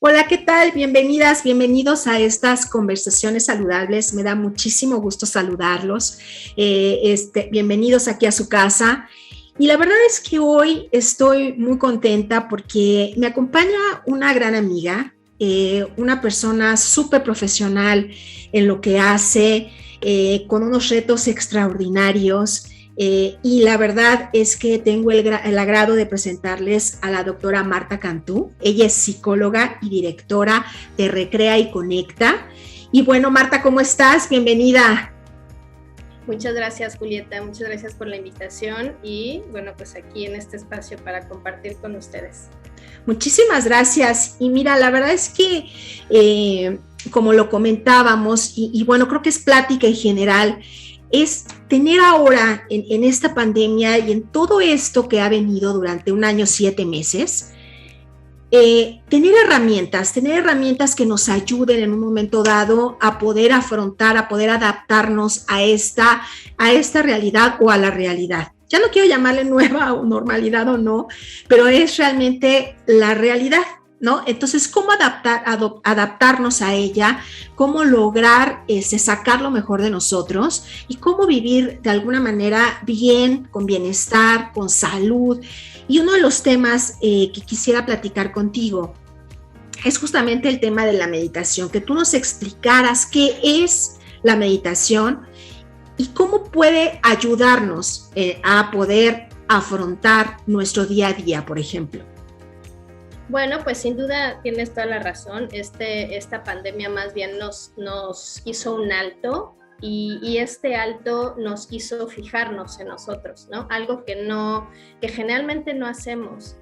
Hola, ¿qué tal? Bienvenidas, bienvenidos a estas conversaciones saludables. Me da muchísimo gusto saludarlos. Bienvenidos aquí a su casa. Y la verdad es que hoy estoy muy contenta porque me acompaña una gran amiga, una persona súper profesional en lo que hace, con unos retos extraordinarios. Y la verdad es que tengo el agrado de presentarles a la doctora Marta Cantú. Ella es psicóloga y directora de Recrea y Conecta. Y bueno, Marta, ¿cómo estás? Bienvenida. Muchas gracias, Julieta. Muchas gracias por la invitación y bueno, pues aquí en este espacio para compartir con ustedes. Muchísimas gracias. Y mira, la verdad es que, como lo comentábamos, y bueno, creo que es plática en general, es tener ahora en esta pandemia y en todo esto que ha venido durante 1 año, 7 meses, tener herramientas que nos ayuden en un momento dado a poder afrontar, a poder adaptarnos a esta realidad o a la realidad. Ya no quiero llamarle nueva o normalidad o no, pero es realmente la realidad, ¿no? Entonces, ¿cómo adaptarnos a ella? ¿Cómo lograr sacar lo mejor de nosotros? Y cómo vivir de alguna manera bien, con bienestar, con salud. Y uno de los temas que quisiera platicar contigo es justamente el tema de la meditación, que tú nos explicaras qué es la meditación y cómo puede ayudarnos a poder afrontar nuestro día a día, por ejemplo. Bueno, pues sin duda tienes toda la razón. Esta pandemia más bien nos hizo un alto y este alto nos hizo fijarnos en nosotros, ¿no? Algo que generalmente no hacemos.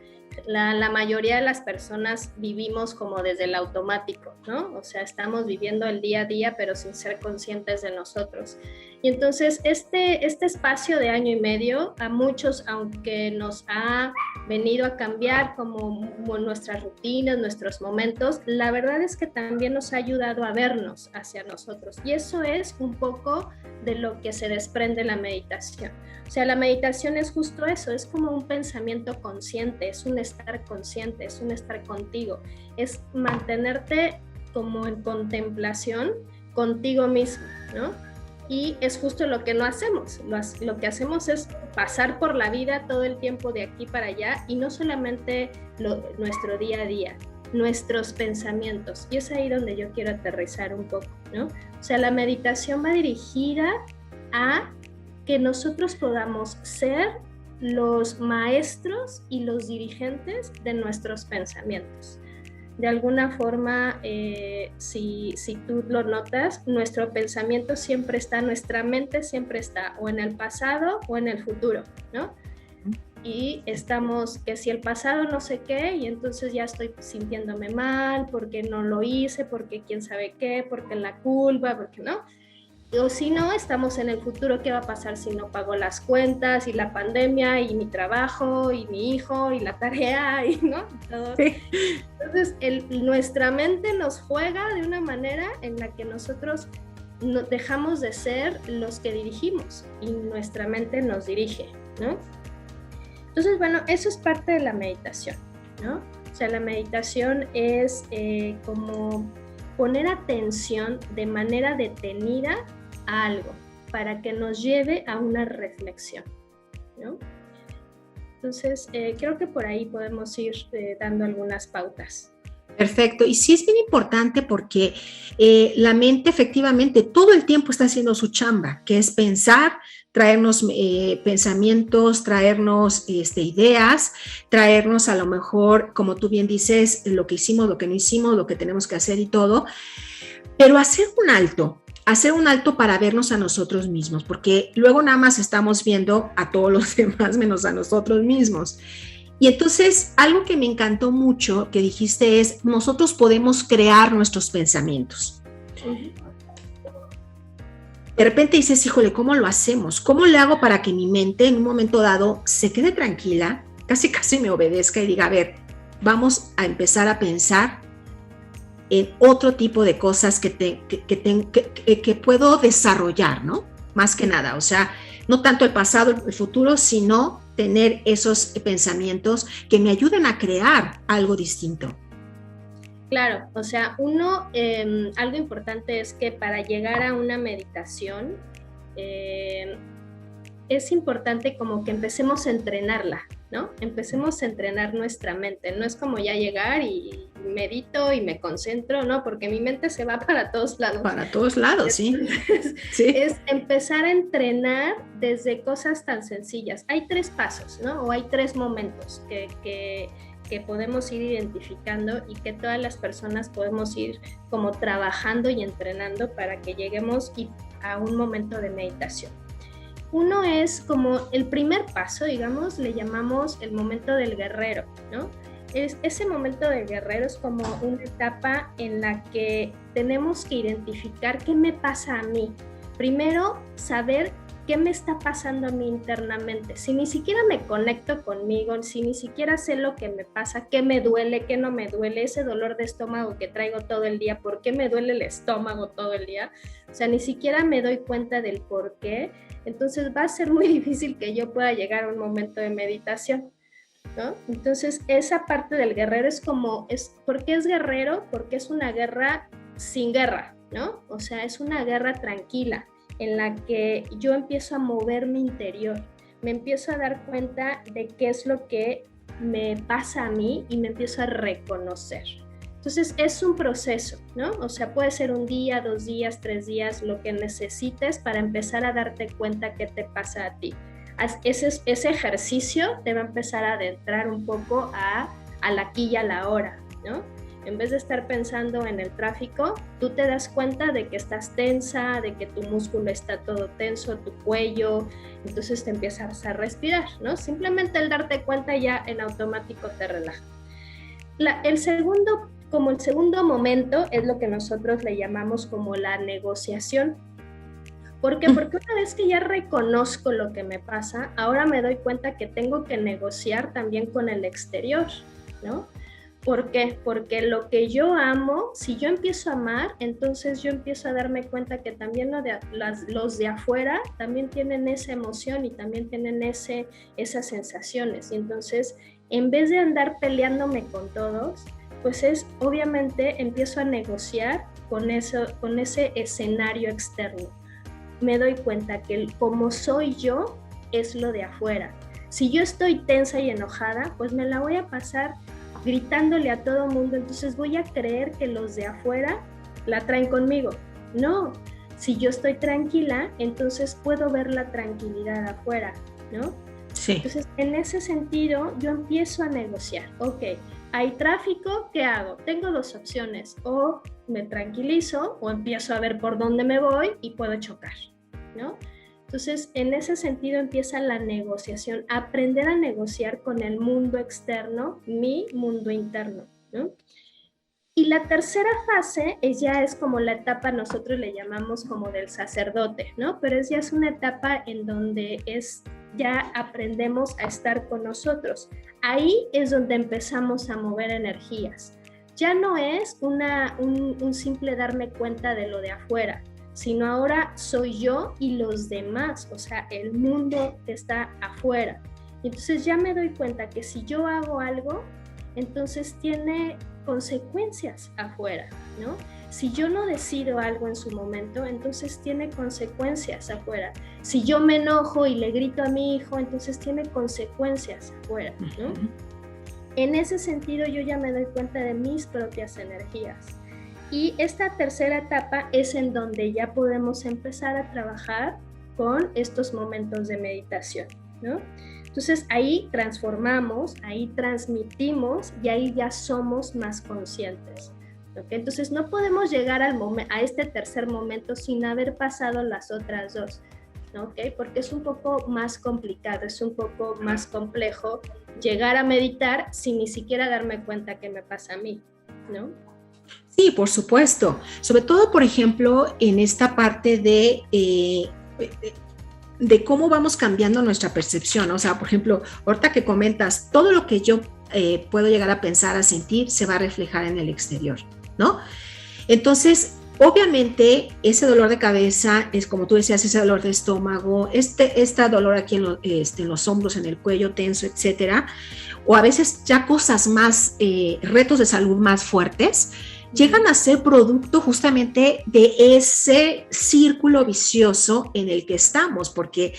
La mayoría de las personas vivimos como desde el automático, ¿no? O sea, estamos viviendo el día a día, pero sin ser conscientes de nosotros. Y entonces, este espacio de 1 año y medio, a muchos, aunque nos ha venido a cambiar como nuestras rutinas, nuestros momentos, la verdad es que también nos ha ayudado a vernos hacia nosotros. Y eso es un poco de lo que se desprende la meditación. O sea, la meditación es justo eso, es como un pensamiento consciente, es un estar consciente, es un estar contigo, es mantenerte como en contemplación contigo mismo, ¿no? Y es justo lo que no hacemos. Lo que hacemos es pasar por la vida todo el tiempo de aquí para allá y no solamente nuestro día a día, nuestros pensamientos. Y es ahí donde yo quiero aterrizar un poco, ¿no? O sea, la meditación va dirigida a que nosotros podamos ser los maestros y los dirigentes de nuestros pensamientos. De alguna forma, si tú lo notas, nuestro pensamiento siempre está, nuestra mente siempre está o en el pasado o en el futuro, ¿no? Y estamos, que si el pasado no sé qué, y entonces ya estoy sintiéndome mal, porque no lo hice, porque quién sabe qué, porque la culpa, porque no. O si no, estamos en el futuro, ¿qué va a pasar si no pago las cuentas y la pandemia y mi trabajo y mi hijo y la tarea y no todo? Sí. Entonces nuestra mente nos juega de una manera en la que nosotros dejamos de ser los que dirigimos y nuestra mente nos dirige, ¿no? Entonces, bueno, eso es parte de la meditación, ¿no? O sea, la meditación es como poner atención de manera detenida a algo para que nos lleve a una reflexión, ¿no? Entonces, creo que por ahí podemos ir dando algunas pautas. Perfecto, y sí es bien importante porque la mente efectivamente todo el tiempo está haciendo su chamba, que es pensar, traernos pensamientos, traernos ideas, traernos a lo mejor, como tú bien dices, lo que hicimos, lo que no hicimos, lo que tenemos que hacer y todo, pero hacer un alto para vernos a nosotros mismos, porque luego nada más estamos viendo a todos los demás menos a nosotros mismos. Y entonces, algo que me encantó mucho que dijiste es, nosotros podemos crear nuestros pensamientos. De repente dices, híjole, ¿cómo lo hacemos? ¿Cómo le hago para que mi mente en un momento dado se quede tranquila, casi me obedezca y diga, a ver, vamos a empezar a pensar en otro tipo de cosas que puedo desarrollar, ¿no? Más que nada, o sea, no tanto el pasado, el futuro, sino tener esos pensamientos que me ayuden a crear algo distinto. Claro, o sea, algo importante es que para llegar a una meditación, es importante como que empecemos a entrenarla, ¿no? Empecemos a entrenar nuestra mente. No es como ya llegar y medito y me concentro, ¿no? Porque mi mente se va para todos lados. Para todos lados, sí. Sí. Es empezar a entrenar desde cosas tan sencillas. Hay 3 pasos, ¿no? O hay 3 momentos que podemos ir identificando y que todas las personas podemos ir como trabajando y entrenando para que lleguemos a un momento de meditación. Uno es como el primer paso, digamos, le llamamos el momento del guerrero, ¿no? Ese momento del guerrero es como una etapa en la que tenemos que identificar qué me pasa a mí. Primero, saber qué me está pasando a mí internamente. Si ni siquiera me conecto conmigo, si ni siquiera sé lo que me pasa, qué me duele, qué no me duele, ese dolor de estómago que traigo todo el día, ¿por qué me duele el estómago todo el día? O sea, ni siquiera me doy cuenta del por qué. Entonces va a ser muy difícil que yo pueda llegar a un momento de meditación, ¿no? Entonces esa parte del guerrero ¿por qué es guerrero? Porque es una guerra sin guerra, ¿no? O sea, es una guerra tranquila, en la que yo empiezo a mover mi interior, me empiezo a dar cuenta de qué es lo que me pasa a mí y me empiezo a reconocer. Entonces es un proceso, ¿no? O sea, puede ser 1 día, 2 días, 3 días, lo que necesites para empezar a darte cuenta qué te pasa a ti. Ese ejercicio te va a empezar a adentrar un poco al aquí y a la hora, ¿no? En vez de estar pensando en el tráfico, tú te das cuenta de que estás tensa, de que tu músculo está todo tenso, tu cuello, entonces te empiezas a respirar, ¿no? Simplemente el darte cuenta ya en automático te relaja. El segundo momento es lo que nosotros le llamamos como la negociación. ¿Por qué? Porque una vez que ya reconozco lo que me pasa, ahora me doy cuenta que tengo que negociar también con el exterior, ¿no? ¿Por qué? Porque lo que yo amo, si yo empiezo a amar, entonces yo empiezo a darme cuenta que también los de afuera también tienen esa emoción y también tienen esas sensaciones. Y entonces, en vez de andar peleándome con todos, pues obviamente empiezo a negociar con ese escenario externo. Me doy cuenta que como soy yo, es lo de afuera. Si yo estoy tensa y enojada, pues me la voy a pasar gritándole a todo mundo, entonces voy a creer que los de afuera la traen conmigo. No, si yo estoy tranquila, entonces puedo ver la tranquilidad afuera, ¿no? Sí. Entonces, en ese sentido, yo empiezo a negociar. Ok, hay tráfico, ¿qué hago? Tengo 2 opciones, o me tranquilizo o empiezo a ver por dónde me voy y puedo chocar, ¿no? Entonces, en ese sentido empieza la negociación, aprender a negociar con el mundo externo, mi mundo interno, ¿no? Y la tercera fase ya es como la etapa, nosotros le llamamos como del sacerdote, ¿no? Pero ya es una etapa en donde ya aprendemos a estar con nosotros. Ahí es donde empezamos a mover energías. Ya no es un simple darme cuenta de lo de afuera, sino ahora soy yo y los demás, o sea, el mundo que está afuera. Entonces ya me doy cuenta que si yo hago algo, entonces tiene consecuencias afuera, ¿no? Si yo no decido algo en su momento, entonces tiene consecuencias afuera. Si yo me enojo y le grito a mi hijo, entonces tiene consecuencias afuera, ¿no? En ese sentido yo ya me doy cuenta de mis propias energías. Y esta tercera etapa es en donde ya podemos empezar a trabajar con estos momentos de meditación, ¿no? Entonces ahí transformamos, ahí transmitimos y ahí ya somos más conscientes, ¿okay? Entonces no podemos llegar a este tercer momento sin haber pasado las otras 2, ¿okay? Porque es un poco más complicado, es un poco más complejo llegar a meditar sin ni siquiera darme cuenta qué me pasa a mí, ¿no? Sí, por supuesto. Sobre todo, por ejemplo, en esta parte de cómo vamos cambiando nuestra percepción. O sea, por ejemplo, ahorita que comentas, todo lo que yo puedo llegar a pensar, a sentir, se va a reflejar en el exterior, ¿no? Entonces, Obviamente, ese dolor de cabeza es, como tú decías, ese dolor de estómago, este dolor aquí en los hombros, en el cuello tenso, etcétera, o a veces ya cosas más, retos de salud más fuertes, llegan a ser producto justamente de ese círculo vicioso en el que estamos, porque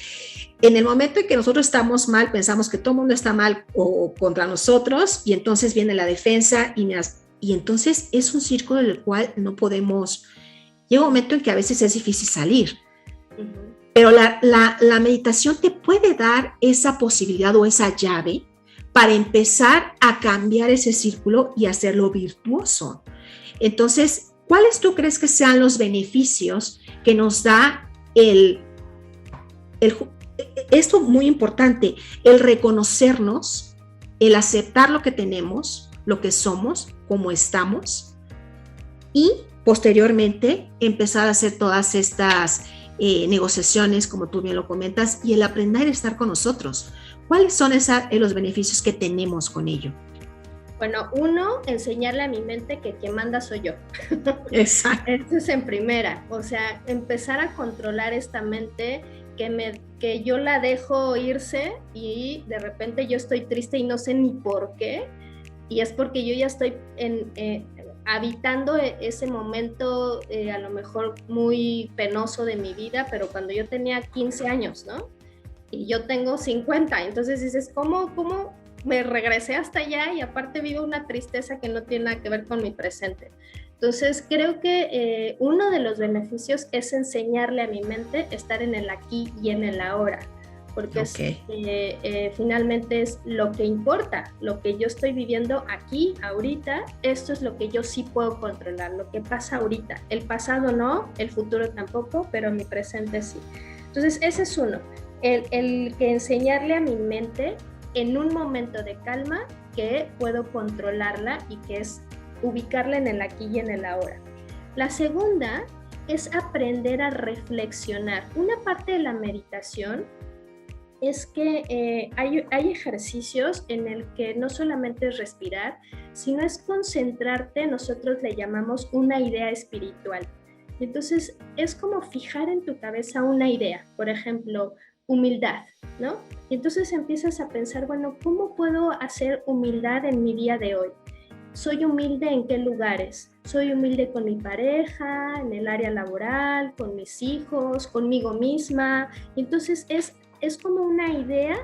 en el momento en que nosotros estamos mal, pensamos que todo el mundo está mal o contra nosotros, y entonces viene la defensa y entonces es un círculo del cual no podemos, llega un momento en que a veces es difícil salir, pero la meditación te puede dar esa posibilidad o esa llave para empezar a cambiar ese círculo y hacerlo virtuoso. Entonces, ¿cuáles tú crees que sean los beneficios que nos da esto muy importante, el reconocernos, el aceptar lo que tenemos, lo que somos, cómo estamos, y posteriormente empezar a hacer todas estas negociaciones, como tú bien lo comentas, y el aprender a estar con nosotros? ¿Cuáles son los beneficios que tenemos con ello? Bueno, uno, enseñarle a mi mente que quien manda soy yo. Exacto. Eso es en primera, o sea, empezar a controlar esta mente que yo la dejo irse y de repente yo estoy triste y no sé ni por qué, y es porque yo ya estoy habitando ese momento a lo mejor muy penoso de mi vida, pero cuando yo tenía 15 años, ¿no? Y yo tengo 50, entonces dices, ¿cómo me regresé hasta allá y aparte vivo una tristeza que no tiene nada que ver con mi presente? Entonces creo que uno de los beneficios es enseñarle a mi mente estar en el aquí y en el ahora, porque finalmente es lo que importa, lo que yo estoy viviendo aquí, ahorita, esto es lo que yo sí puedo controlar, lo que pasa ahorita. El pasado no, el futuro tampoco, pero mi presente sí. Entonces ese es uno, el que enseñarle a mi mente en un momento de calma que puedo controlarla y que es ubicarla en el aquí y en el ahora. La segunda es aprender a reflexionar. Una parte de la meditación es que hay ejercicios en el que no solamente es respirar, sino es concentrarte, nosotros le llamamos una idea espiritual. Entonces es como fijar en tu cabeza una idea, por ejemplo, humildad, ¿no? Y entonces empiezas a pensar, bueno, ¿cómo puedo hacer humildad en mi día de hoy? ¿Soy humilde en qué lugares? ¿Soy humilde con mi pareja, en el área laboral, con mis hijos, conmigo misma? Entonces es como una idea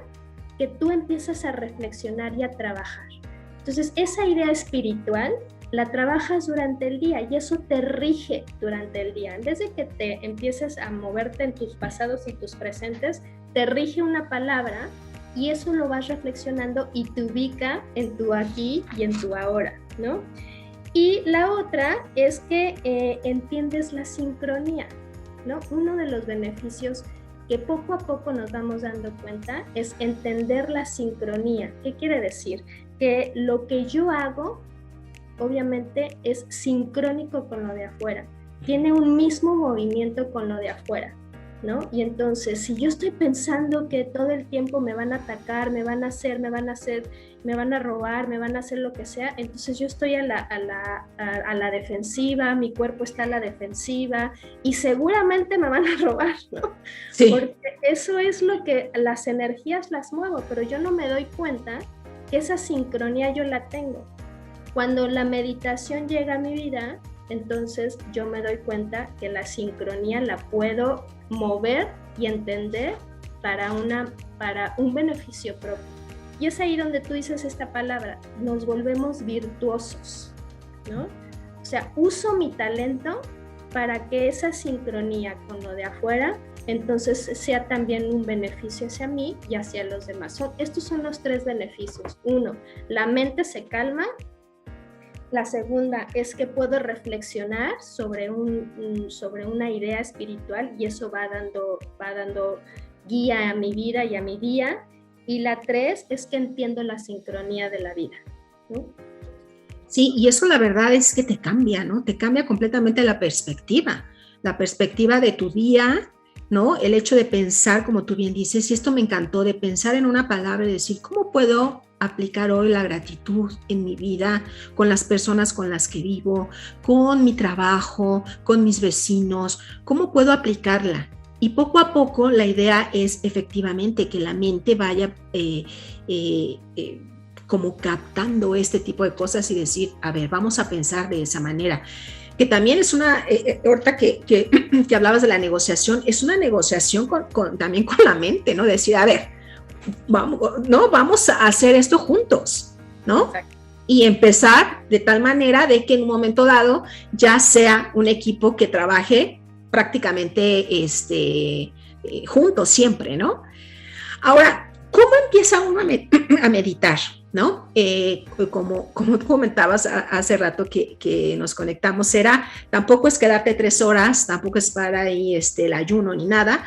que tú empiezas a reflexionar y a trabajar. Entonces esa idea espiritual la trabajas durante el día y eso te rige durante el día. En vez de que te empieces a moverte en tus pasados y tus presentes, te rige una palabra y eso lo vas reflexionando y te ubica en tu aquí y en tu ahora, ¿no? Y la otra es que entiendes la sincronía, ¿no? Uno de los beneficios que poco a poco nos vamos dando cuenta es entender la sincronía. ¿Qué quiere decir? Que lo que yo hago obviamente es sincrónico con lo de afuera, tiene un mismo movimiento con lo de afuera, ¿no? Y entonces, si yo estoy pensando que todo el tiempo me van a atacar, me van a robar, me van a hacer lo que sea, entonces yo estoy a la defensiva, mi cuerpo está a la defensiva y seguramente me van a robar, ¿no? Sí. Porque eso es lo que las energías las muevo, pero yo no me doy cuenta que esa sincronía yo la tengo. Cuando la meditación llega a mi vida, entonces yo me doy cuenta que la sincronía la puedo mover y entender para un beneficio propio. Y es ahí donde tú dices esta palabra, nos volvemos virtuosos, ¿no? O sea, uso mi talento para que esa sincronía con lo de afuera, entonces sea también un beneficio hacia mí y hacia los demás. Estos son los tres beneficios. Uno, la mente se calma. La segunda es que puedo reflexionar sobre una idea espiritual y eso va dando guía a mi vida y a mi día. Y la tres es que entiendo la sincronía de la vida, ¿no? Sí, y eso la verdad es que te cambia, ¿no? Te cambia completamente la perspectiva de tu día, ¿no? El hecho de pensar, como tú bien dices, y esto me encantó, de pensar en una palabra y decir, ¿cómo puedo aplicar hoy la gratitud en mi vida, con las personas con las que vivo, con mi trabajo, con mis vecinos? ¿Cómo puedo aplicarla? Y poco a poco la idea es efectivamente que la mente vaya como captando este tipo de cosas y decir, a ver, vamos a pensar de esa manera. Que también es una, ahorita que hablabas de la negociación, es una negociación también con la mente, ¿no? Decir, a ver, vamos a hacer esto juntos, ¿no? Exacto. Y empezar de tal manera de que en un momento dado ya sea un equipo que trabaje prácticamente juntos siempre, ¿no? Ahora, ¿cómo empieza uno a meditar? ¿No? Como tú comentabas hace rato que nos conectamos, tampoco es quedarte 3 horas, tampoco es para ahí el ayuno ni nada,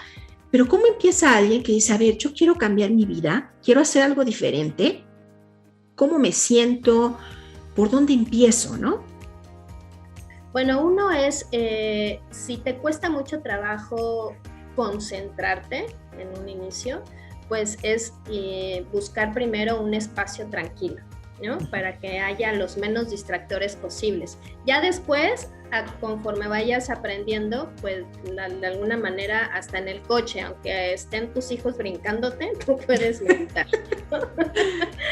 pero ¿cómo empieza alguien que dice, a ver, yo quiero cambiar mi vida, quiero hacer algo diferente? ¿Cómo me siento? ¿Por dónde empiezo, no? Bueno, uno es, si te cuesta mucho trabajo concentrarte en un inicio, pues es buscar primero un espacio tranquilo, ¿no? Para que haya los menos distractores posibles. Ya después, conforme vayas aprendiendo, pues de alguna manera hasta en el coche, aunque estén tus hijos brincándote, tú puedes meditar.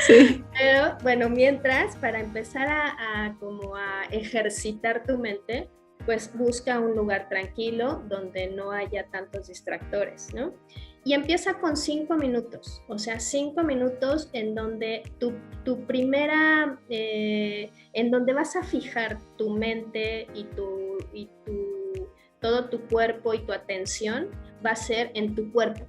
Sí. Pero bueno, mientras, para empezar a ejercitar tu mente, pues busca un lugar tranquilo donde no haya tantos distractores, ¿no? Y empieza con 5 minutos, o sea, 5 minutos en donde en donde vas a fijar tu mente y todo tu cuerpo y tu atención va a ser en tu cuerpo,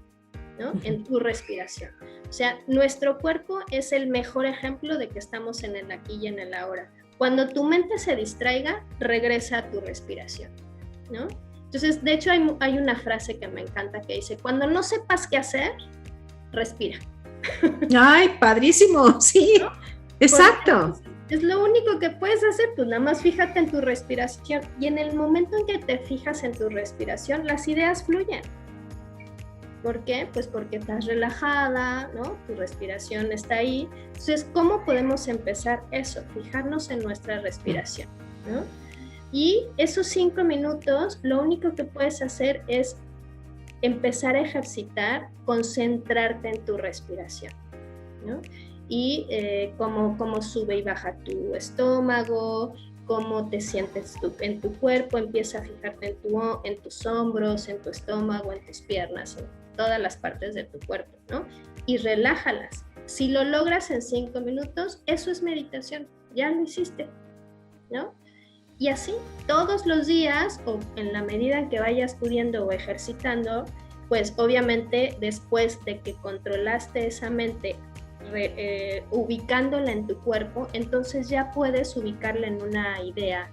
¿no? En tu respiración. O sea, nuestro cuerpo es el mejor ejemplo de que estamos en el aquí y en el ahora. Cuando tu mente se distraiga, regresa a tu respiración, ¿no? Entonces, de hecho, hay una frase que me encanta que dice, cuando no sepas qué hacer, respira. ¡Ay, padrísimo! Sí, ¿no? Exacto. Porque es lo único que puedes hacer, pues nada más fíjate en tu respiración. Y en el momento en que te fijas en tu respiración, las ideas fluyen. ¿Por qué? Pues porque estás relajada, ¿no? Tu respiración está ahí. Entonces, ¿cómo podemos empezar eso? Fijarnos en nuestra respiración, ¿no? Y esos 5 minutos, lo único que puedes hacer es empezar a ejercitar, concentrarte en tu respiración, ¿no? Y cómo sube y baja tu estómago, cómo te sientes en tu cuerpo, empieza a fijarte en tus hombros, en tu estómago, en tus piernas, en todas las partes de tu cuerpo, ¿no? Y relájalas. Si lo logras en 5 minutos, eso es meditación, ya lo hiciste, ¿no? Y así, todos los días, o en la medida en que vayas pudiendo o ejercitando, pues obviamente después de que controlaste esa mente, ubicándola en tu cuerpo, entonces ya puedes ubicarla en una idea,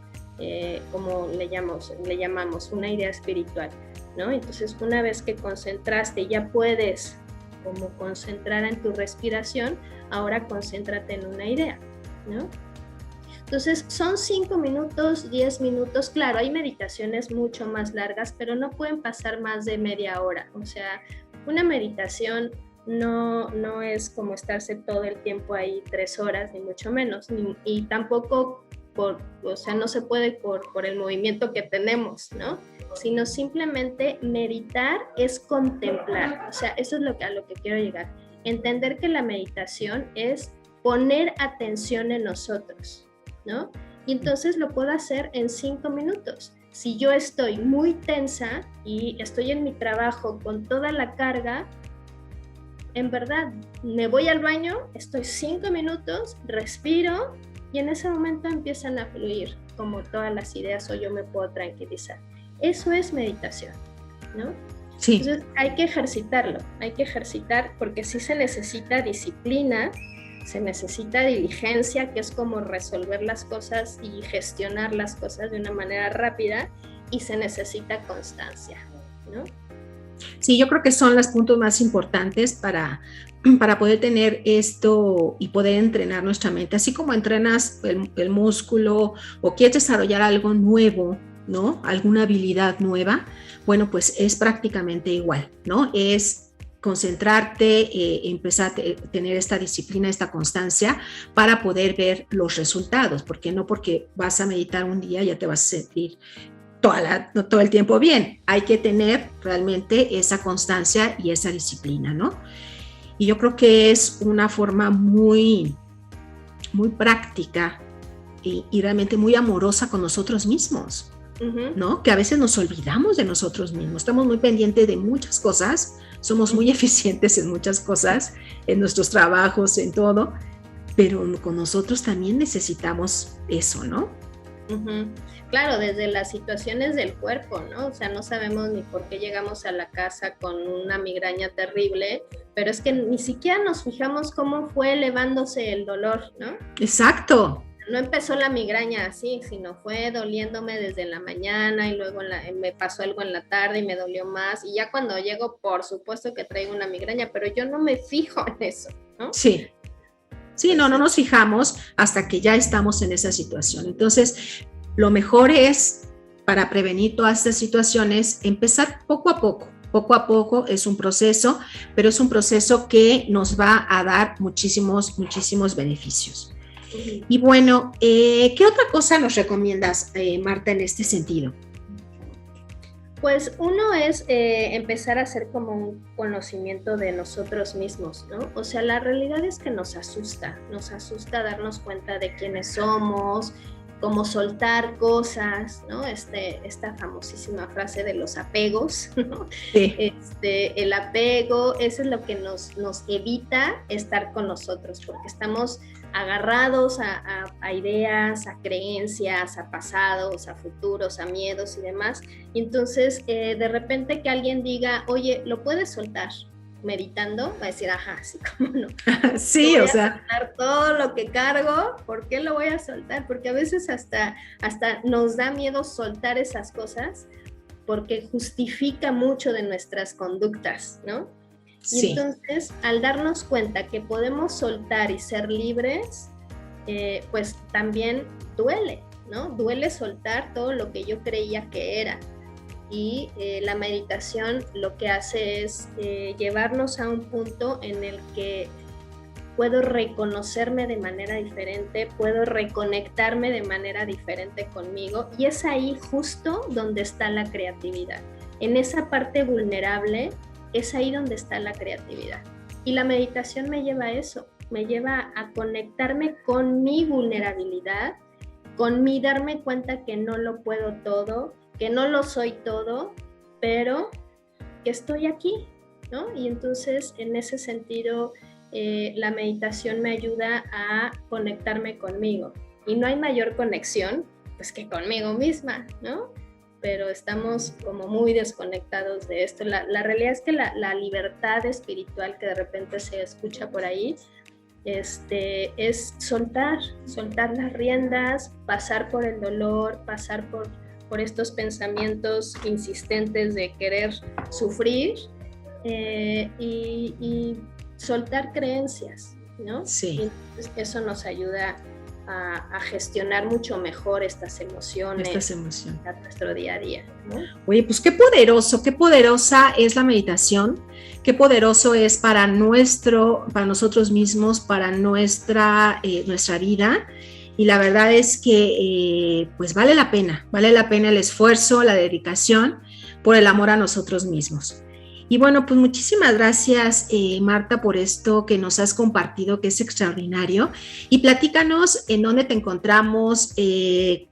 como le llamamos, una idea espiritual, ¿no? Entonces, una vez que concentraste, ya puedes como concentrar en tu respiración, ahora concéntrate en una idea, ¿no? Entonces, son 5 minutos, 10 minutos. Claro, hay meditaciones mucho más largas, pero no pueden pasar más de media hora. O sea, una meditación no es como estarse todo el tiempo ahí 3 horas, ni mucho menos. Y tampoco, no se puede por el movimiento que tenemos, ¿no? Sino simplemente meditar es contemplar. O sea, eso es a lo que quiero llegar. Entender que la meditación es poner atención en nosotros, ¿no? Y entonces lo puedo hacer en 5 minutos. Si yo estoy muy tensa y estoy en mi trabajo con toda la carga, en verdad, me voy al baño, estoy 5 minutos, respiro y en ese momento empiezan a fluir como todas las ideas o yo me puedo tranquilizar. Eso es meditación, ¿no? Sí. Entonces hay que ejercitar porque sí se necesita disciplina, se necesita diligencia, que es como resolver las cosas y gestionar las cosas de una manera rápida, y se necesita constancia, ¿no? Sí, yo creo que son los puntos más importantes para poder tener esto y poder entrenar nuestra mente. Así como entrenas el músculo o quieres desarrollar algo nuevo, ¿no? Alguna habilidad nueva, bueno, pues es prácticamente igual, ¿no? Es concentrarte, empezar a tener esta disciplina, esta constancia para poder ver los resultados, porque no porque vas a meditar un día ya te vas a sentir todo el tiempo bien. Hay que tener realmente esa constancia y esa disciplina, ¿no? Y yo creo que es una forma muy, muy práctica y realmente muy amorosa con nosotros mismos, ¿no? Que a veces nos olvidamos de nosotros mismos, estamos muy pendientes de muchas cosas, somos muy eficientes en muchas cosas, en nuestros trabajos, en todo, pero con nosotros también necesitamos eso, ¿no? Claro, desde las situaciones del cuerpo, ¿no? O sea, no sabemos ni por qué llegamos a la casa con una migraña terrible, pero es que ni siquiera nos fijamos cómo fue elevándose el dolor, ¿no? Exacto. No empezó la migraña así, sino fue doliéndome desde la mañana y luego me pasó algo en la tarde y me dolió más. Y ya cuando llego, por supuesto que traigo una migraña, pero yo no me fijo en eso, ¿no? Sí. Sí, no nos fijamos hasta que ya estamos en esa situación. Entonces, lo mejor es, para prevenir todas estas situaciones, empezar poco a poco. Poco a poco es un proceso, pero es un proceso que nos va a dar muchísimos, muchísimos beneficios. Y bueno, ¿qué otra cosa nos recomiendas, Marta, en este sentido? Pues uno es empezar a hacer como un conocimiento de nosotros mismos, ¿no? O sea, la realidad es que nos asusta darnos cuenta de quiénes somos, cómo soltar cosas, ¿no? Esta famosísima frase de los apegos, ¿no? Sí. El apego, eso es lo que nos evita estar con nosotros, porque estamos agarrados a ideas, a creencias, a pasados, a futuros, a miedos y demás. Y entonces, de repente que alguien diga, oye, ¿lo puedes soltar? Meditando, va a decir, ajá, sí, cómo no. Sí, o sea. Soltar todo lo que cargo, ¿por qué lo voy a soltar? Porque a veces hasta nos da miedo soltar esas cosas porque justifica mucho de nuestras conductas, ¿no? Sí. Y entonces, al darnos cuenta que podemos soltar y ser libres, pues también duele, ¿no? Duele soltar todo lo que yo creía que era. Y la meditación lo que hace es llevarnos a un punto en el que puedo reconocerme de manera diferente, puedo reconectarme de manera diferente conmigo, y es ahí justo donde está la creatividad. En esa parte vulnerable es ahí donde está la creatividad. Y la meditación me lleva a eso, me lleva a conectarme con mi vulnerabilidad, con mi darme cuenta que no lo puedo todo, que no lo soy todo, pero que estoy aquí, ¿no? Y entonces, en ese sentido, la meditación me ayuda a conectarme conmigo. Y no hay mayor conexión, pues, que conmigo misma, ¿no? Pero estamos como muy desconectados de esto. La realidad es que la libertad espiritual que de repente se escucha por ahí, es soltar las riendas, pasar por el dolor, pasar por estos pensamientos insistentes de querer sufrir, y soltar creencias, ¿no? Sí. Y eso nos ayuda a gestionar mucho mejor estas emociones a nuestro día a día, ¿no? Oye, pues qué poderosa es la meditación, qué poderoso es para nosotros mismos, para nuestra vida. Y la verdad es que pues vale la pena el esfuerzo, la dedicación por el amor a nosotros mismos. Y bueno, pues muchísimas gracias, Marta, por esto que nos has compartido, que es extraordinario. Y platícanos en dónde te encontramos, qué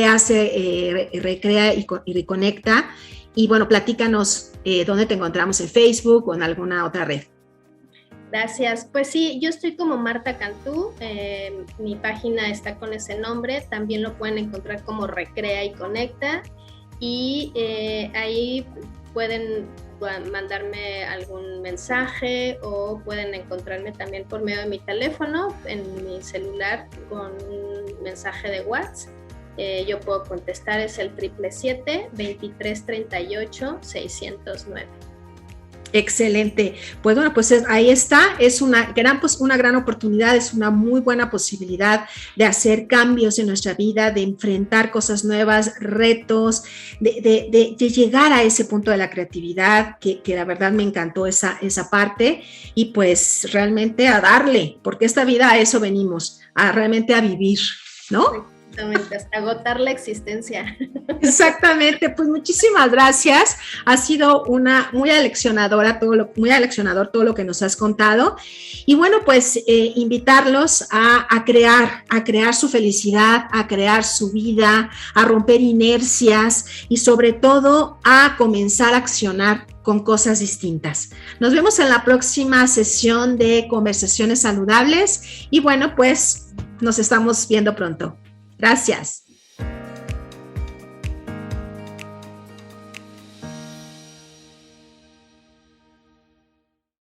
hace Recrea y Reconecta. Y bueno, platícanos dónde te encontramos, en Facebook o en alguna otra red. Gracias. Pues sí, yo estoy como Marta Cantú, mi página está con ese nombre, también lo pueden encontrar como Recrea y Conecta, y ahí pueden mandarme algún mensaje o pueden encontrarme también por medio de mi teléfono, en mi celular, con un mensaje de WhatsApp. Yo puedo contestar, es el 777-2338-609. Excelente. Pues bueno, pues ahí está, es una gran oportunidad, es una muy buena posibilidad de hacer cambios en nuestra vida, de enfrentar cosas nuevas, retos, de llegar a ese punto de la creatividad, que la verdad me encantó esa parte, y pues realmente a darle, porque esta vida a eso venimos, realmente a vivir, ¿no? Exactamente, hasta agotar la existencia. Exactamente, pues muchísimas gracias. Ha sido muy aleccionador todo lo que nos has contado. Y bueno, pues invitarlos a crear su felicidad, a crear su vida, a romper inercias y sobre todo a comenzar a accionar con cosas distintas. Nos vemos en la próxima sesión de Conversaciones Saludables y bueno, pues nos estamos viendo pronto. Gracias.